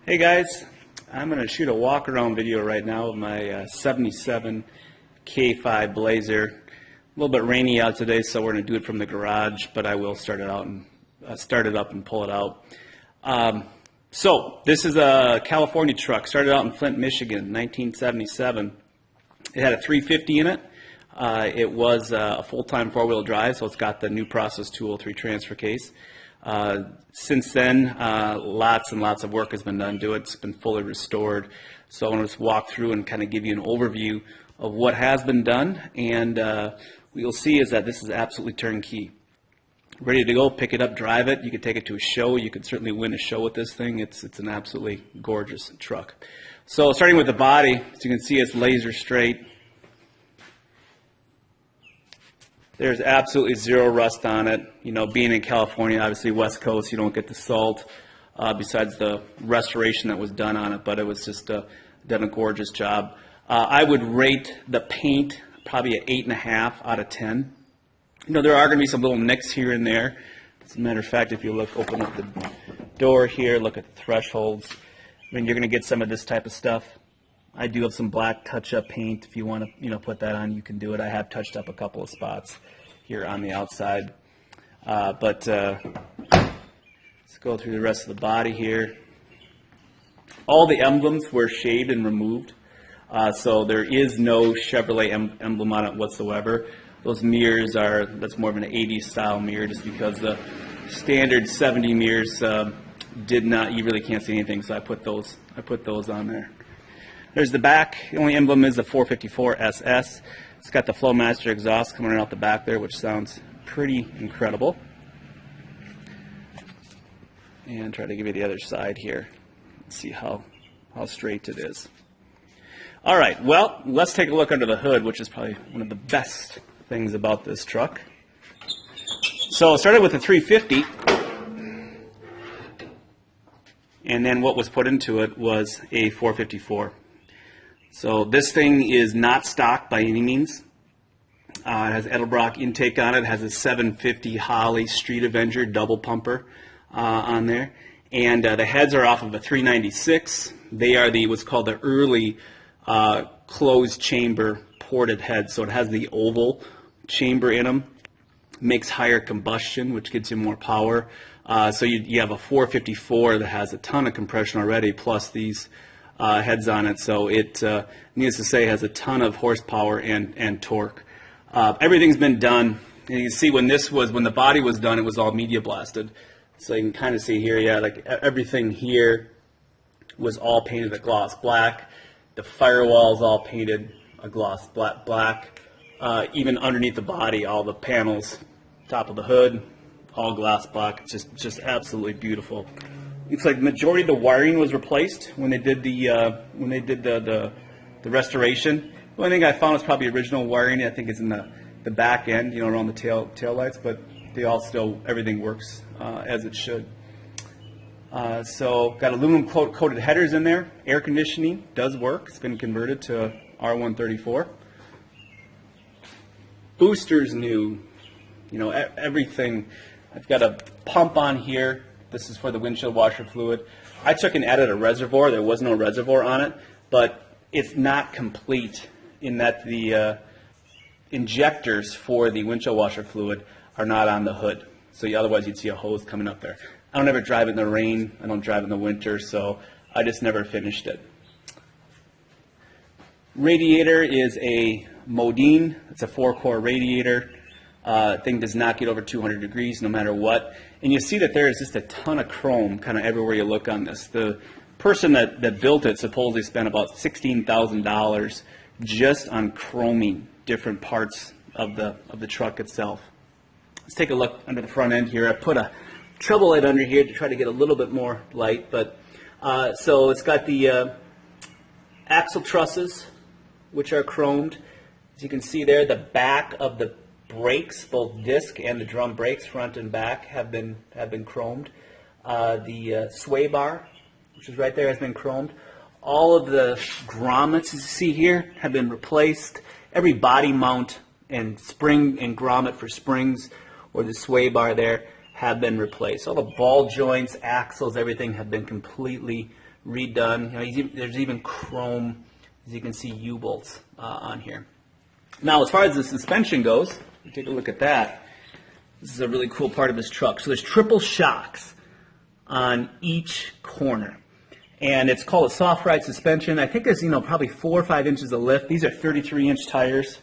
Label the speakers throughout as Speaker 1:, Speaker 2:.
Speaker 1: Hey guys, I'm going to shoot a walk around video right now of my 77 K5 Blazer. A little bit rainy out today, so we're going to do it from the garage, but I will start it out and start it up and pull it out. So this is a California truck. Started out in Flint, Michigan, 1977. It had a 350 in it. It was a full-time four-wheel drive, so it's got the new process 203 transfer case. Since then, lots and lots of work has been done to it. It's been fully restored. So I want to just walk through and kind of give you an overview of what has been done. And what you'll see is that this is absolutely turnkey. Ready to go, pick it up, drive it. You could take it to a show. You could certainly win a show with this thing. It's an absolutely gorgeous truck. So starting with the body, as you can see, it's laser straight. There's absolutely zero rust on it. You know, being in California, obviously West Coast, you don't get the salt besides the restoration that was done on it, but it was just done a gorgeous job. I would rate the paint probably an 8.5 out of 10. You know, there are going to be some little nicks here and there. As a matter of fact, if you look, open up the door here, look at the thresholds, I mean, you're going to get some of this type of stuff. I do have some black touch-up paint. If you want to, put that on, you can do it. I have touched up a couple of spots here on the outside. Let's go through the rest of the body here. All the emblems were shaved and removed, so there is no Chevrolet emblem on it whatsoever. Those mirrors that's more of an 80s style mirror, just because the standard 70 mirrors you really can't see anything, so I put those on there. There's the back. The only emblem is the 454 SS. It's got the Flowmaster exhaust coming out the back there, which sounds pretty incredible. And try to give you the other side here. Let's see how straight it is. All right, well, let's take a look under the hood, which is probably one of the best things about this truck. So I started with the 350. And then what was put into it was a 454. So this thing is not stock by any means. It has Edelbrock intake on it. It has a 750 Holley Street Avenger double pumper on there. And the heads are off of a 396. They are what's called the early closed chamber ported heads. So it has the oval chamber in them. Makes higher combustion, which gives you more power. So you have a 454 that has a ton of compression already, plus these heads on it, so it needless to say has a ton of horsepower and torque. Everything's been done, and you can see when the body was done, it was all media blasted. So you can kind of see here, yeah, like everything here was all painted a gloss black. The firewall's all painted a gloss black. Even underneath the body, all the panels, top of the hood, all glass black. It's just absolutely beautiful. Looks like the majority of the wiring was replaced when they did the restoration. The only thing I found was probably original wiring. I think it's in the back end, around the tail lights, but everything works as it should. So got aluminum coated headers in there. Air conditioning does work. It's been converted to R134. Boosters new. Everything. I've got a pump on here. This is for the windshield washer fluid. I took and added a reservoir. There was no reservoir on it, but it's not complete in that the injectors for the windshield washer fluid are not on the hood. So otherwise you'd see a hose coming up there. I don't ever drive it in the rain. I don't drive in the winter, so I just never finished it. Radiator is a Modine. It's a 4-core radiator. Thing does not get over 200 degrees no matter what. And you see that there is just a ton of chrome kind of everywhere you look on this. The person that built it supposedly spent about $16,000 just on chroming different parts of the truck itself. Let's take a look under the front end here. I put a treble light under here to try to get a little bit more light. But so it's got the axle trusses, which are chromed. As you can see there, the back of the brakes, both disc and the drum brakes, front and back, have been chromed. The sway bar, which is right there, has been chromed. All of the grommets you see here have been replaced. Every body mount and spring and grommet for springs or the sway bar there have been replaced. All the ball joints, axles, everything have been completely redone. You know, there's even chrome, as you can see, U-bolts on here. Now, as far as the suspension goes, take a look at that. This is a really cool part of this truck. So there's triple shocks on each corner. And it's called a soft ride suspension. I think there's, you know, probably 4 or 5 inches of lift. These are 33-inch tires.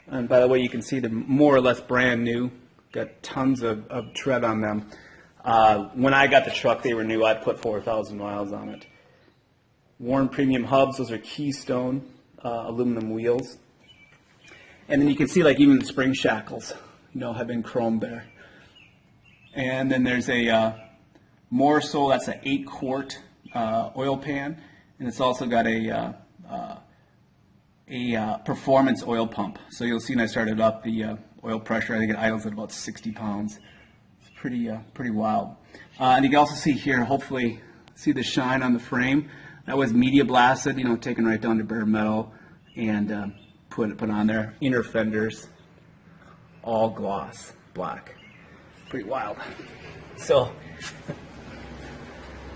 Speaker 1: And by the way, you can see they're more or less brand new. Got tons of tread on them. When I got the truck, they were new. I put 4,000 miles on it. Warren Premium hubs. Those are Keystone aluminum wheels. And then you can see, like, even the spring shackles, you know, have been chromed there. And then there's a Morso, that's an 8-quart oil pan, and it's also got a performance oil pump. So you'll see when I started up, the oil pressure, I think it idles at about 60 pounds. It's pretty wild. And you can also see here, hopefully, see the shine on the frame. That was media blasted, you know, taken right down to bare metal, and put on there. Inner fenders, all gloss black. Pretty wild. So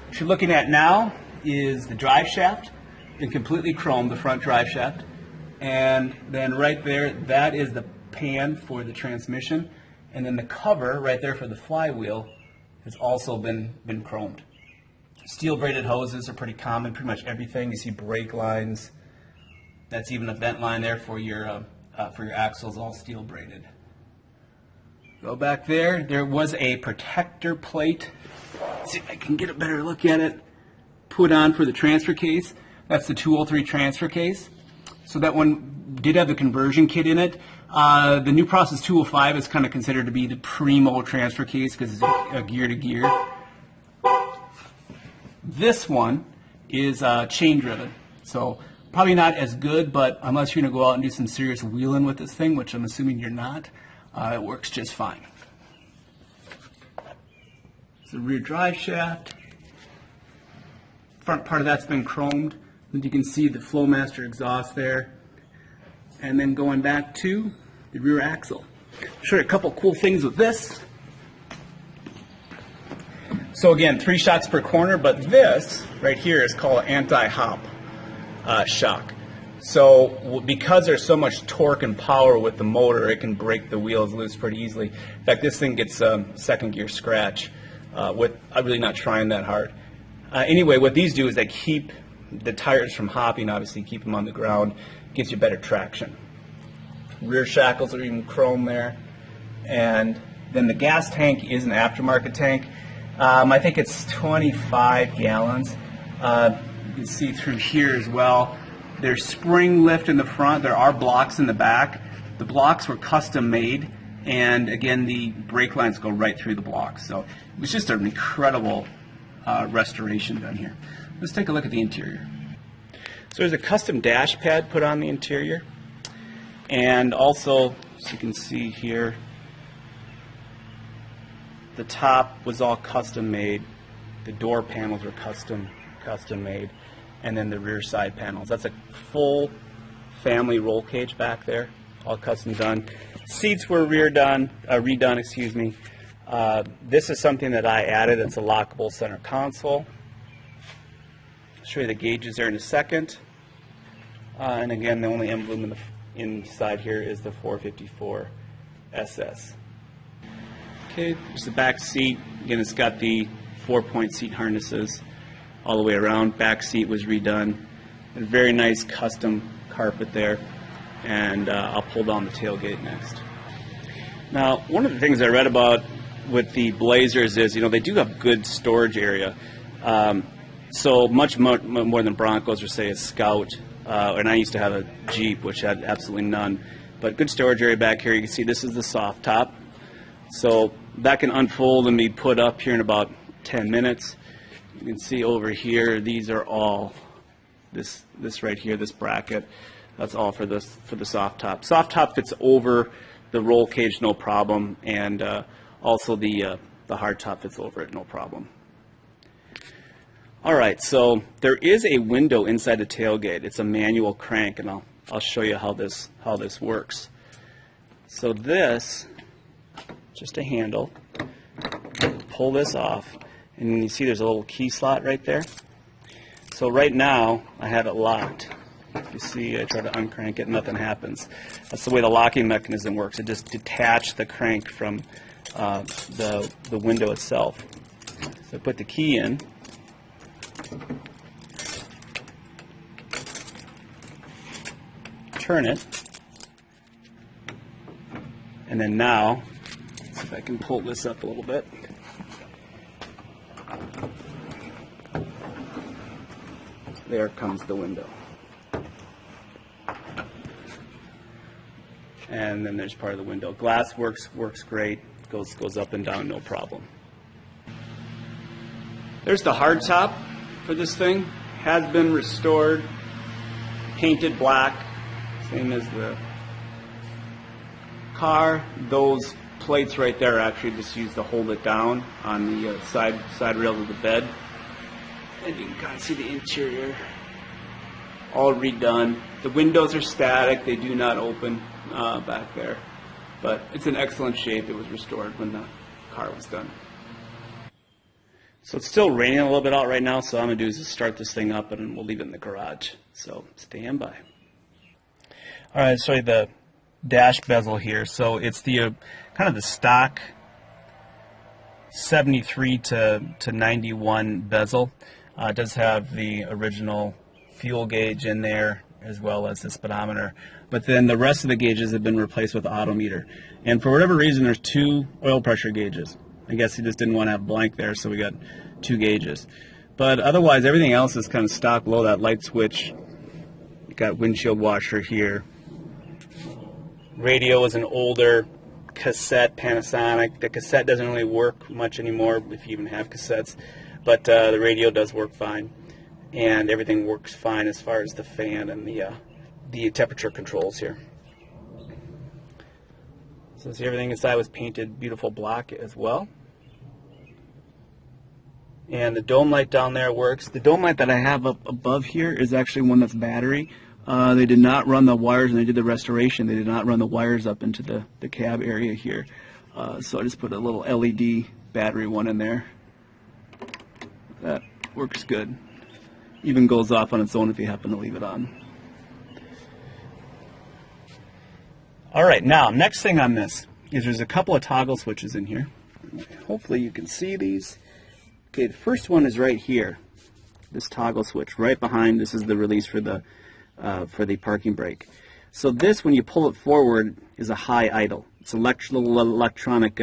Speaker 1: what you're looking at now is the drive shaft, been completely chromed, the front drive shaft, and then right there, that is the pan for the transmission, and then the cover right there for the flywheel has also been chromed. Steel braided hoses are pretty common, pretty much everything. You see brake lines. That's even a vent line there for your axles, all steel braided. Go back there. There was a protector plate. Let's see if I can get a better look at it. Put on for the transfer case. That's the 203 transfer case. So that one did have the conversion kit in it. The New Process 205 is kind of considered to be the primo transfer case because it's a gear to gear. This one is chain driven. So probably not as good, but unless you're going to go out and do some serious wheeling with this thing, which I'm assuming you're not, it works just fine. It's the rear drive shaft. Front part of that's been chromed. And you can see the Flowmaster exhaust there. And then going back to the rear axle. I'll show you a couple cool things with this. So again, 3 shocks per corner, but this right here is called anti-hop shock. So because there's so much torque and power with the motor, it can break the wheels loose pretty easily. In fact, this thing gets second gear scratch with I'm really not trying that hard. Anyway, what these do is they keep the tires from hopping, obviously keep them on the ground, gives you better traction. Rear shackles are even chrome there. And then the gas tank is an aftermarket tank. I think it's 25 gallons. You can see through here as well. There's spring lift in the front. There are blocks in the back. The blocks were custom made, and again, the brake lines go right through the blocks. So it was just an incredible restoration done here. Let's take a look at the interior. So there's a custom dash pad put on the interior, and also, as you can see here, the top was all custom made. The door panels were custom made. And then the rear side panels. That's a full family roll cage back there, all custom done. Seats were redone, excuse me. This is something that I added. It's a lockable center console. I'll show you the gauges there in a second. And again, the only emblem inside here is the 454 SS. Okay, there's the back seat. Again, it's got the 4-point seat harnesses all the way around. Back seat was redone. A very nice custom carpet there. And I'll pull down the tailgate next. Now, one of the things I read about with the Blazers is, you know, they do have good storage area. So much more than Broncos or say a Scout. And I used to have a Jeep, which had absolutely none. But good storage area back here. You can see this is the soft top. So that can unfold and be put up here in about 10 minutes. You can see over here, these are all, this right here, this bracket, that's all for the soft top. Soft top fits over the roll cage, no problem, and also the hard top fits over it, no problem. All right, so there is a window inside the tailgate. It's a manual crank, and I'll show you how this works. So this, just a handle, pull this off. And you see there's a little key slot right there. So right now, I have it locked. If you see, I try to uncrank it, nothing happens. That's the way the locking mechanism works. It just detached the crank from the window itself. So I put the key in. Turn it. And then now, let's see if I can pull this up a little bit. There comes the window. And then there's part of the window. Glass works great. Goes up and down, no problem. There's the hard top for this thing. Has been restored, painted black, same as the car. Those plates right there are actually just used to hold it down on the side rails of the bed. And you can kind of see the interior all redone. The windows are static. They do not open back there. But it's in excellent shape. It was restored when the car was done. So it's still raining a little bit out right now, so all I'm going to do is just start this thing up and we'll leave it in the garage. So stand by. All right, so the dash bezel here. So it's the kind of the stock 73 to 91 bezel. It does have the original fuel gauge in there as well as the speedometer. But then the rest of the gauges have been replaced with odometer. And for whatever reason, there's 2 oil pressure gauges. I guess he just didn't want to have blank there, so we got 2 gauges. But otherwise, everything else is kind of stock low. That light switch, you got windshield washer here. Radio is an older cassette Panasonic. The cassette doesn't really work much anymore if you even have cassettes, but the radio does work fine, and everything works fine as far as the fan and the temperature controls here. So see, everything inside was painted beautiful black as well. And the dome light down there works. The dome light that I have up above here is actually one that's battery. They did not run the wires when they did the restoration. They did not run the wires up into the cab area here. So I just put a little LED battery one in there. That works good. Even goes off on its own if you happen to leave it on. Alright, now next thing on this is there's a couple of toggle switches in here. Hopefully you can see these. Okay, the first one is right here. This toggle switch right behind. This is the release for the parking brake. So this, when you pull it forward, is a high idle. It's a little electronic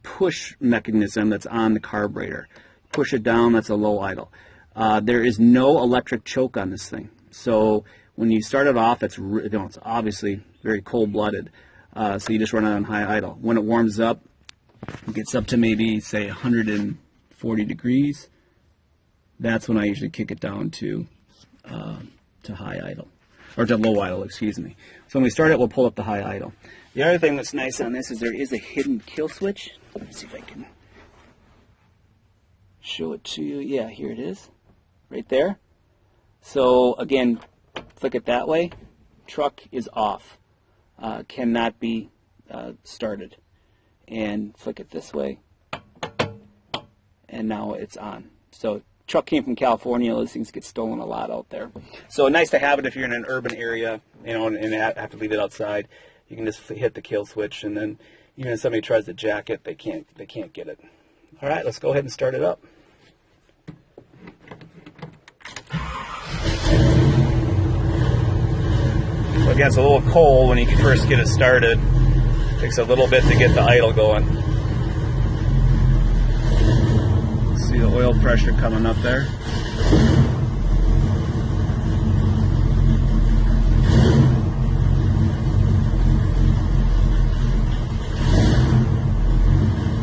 Speaker 1: push mechanism that's on the carburetor. Push it down, that's a low idle. There is no electric choke on this thing. So when you start it off, it's obviously very cold-blooded. So you just run it on high idle. When it warms up, it gets up to maybe, say, 140 degrees. That's when I usually kick it down to high idle, or to low idle, excuse me. So when we start it, we'll pull up the high idle. The other thing that's nice on this is there is a hidden kill switch. Let's see if I can show it to you. Yeah, here it is, right there. So again, flick it that way. Truck is off, cannot be started. And flick it this way, and now it's on. So truck came from California. Those things get stolen a lot out there. So nice to have it if you're in an urban area, you know, and have to leave it outside. You can just hit the kill switch, and then even if somebody tries to jack it, they can't get it. All right, let's go ahead and start it up. So again, it's a little cold when you first get it started. Takes a little bit to get the idle going. See the oil pressure coming up there.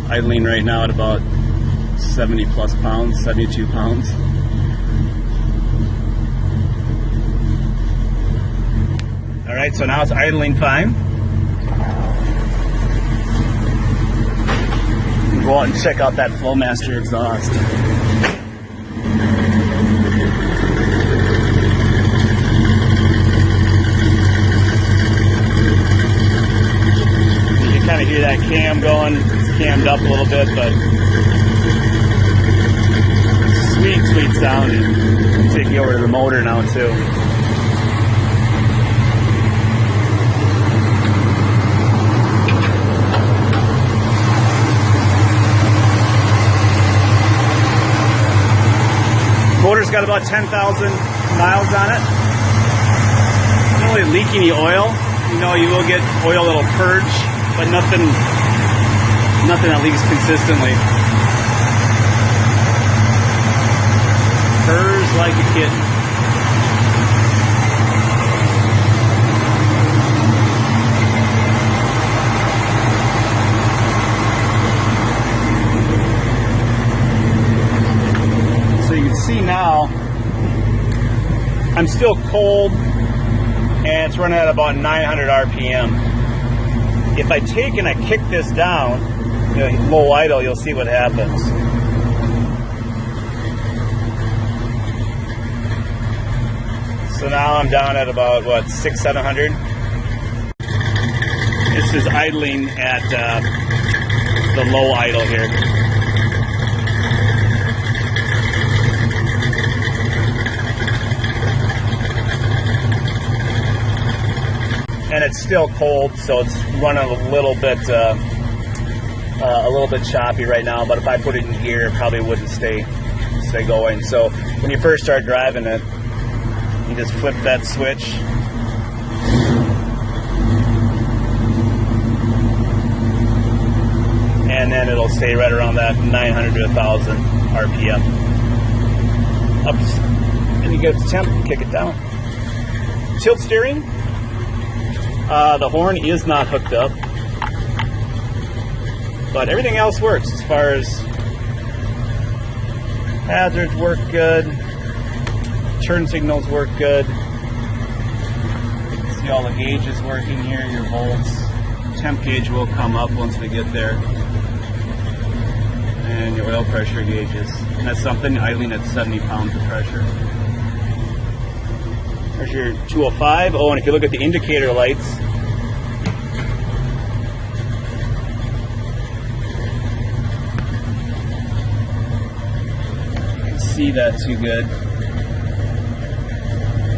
Speaker 1: Idling right now at about 70 plus pounds, 72 pounds. All right, so now it's idling fine. Go out and check out that Flowmaster exhaust. You can kind of hear that cam going. It's cammed up a little bit, but sweet sweet sound. And take you over to the motor now too. Motor's got about 10,000 miles on it. Not really leaking any oil. You know, you will get oil that'll purge, but nothing that leaks consistently. Purrs like a kitten. You can see now I'm still cold and it's running at about 900 RPM. If I take and I kick this down, you know, low idle, you'll see what happens. So now I'm down at about what, 600-700. This is idling at the low idle here. And it's still cold, so it's running a little bit choppy right now. But if I put it in gear, it probably wouldn't stay going. So when you first start driving it, you just flip that switch, and then it'll stay right around that 900 to 1,000 RPM. Up, and you get the temp, kick it down. Tilt steering. The horn is not hooked up, but everything else works as far as hazards work good, turn signals work good. See all the gauges working here, your volts. Temp gauge will come up once we get there. And your oil pressure gauges. And that's something idling at 70 pounds of pressure. There's your 205. Oh, and if you look at the indicator lights, you can see that too good.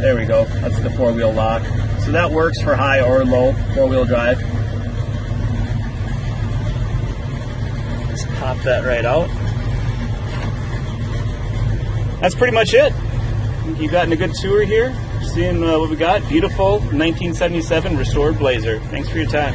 Speaker 1: There we go. That's the four-wheel lock. So that works for high or low four-wheel drive. Just pop that right out. That's pretty much it. You've gotten a good tour here. Seeing what we got. Beautiful 1977 restored Blazer. Thanks for your time.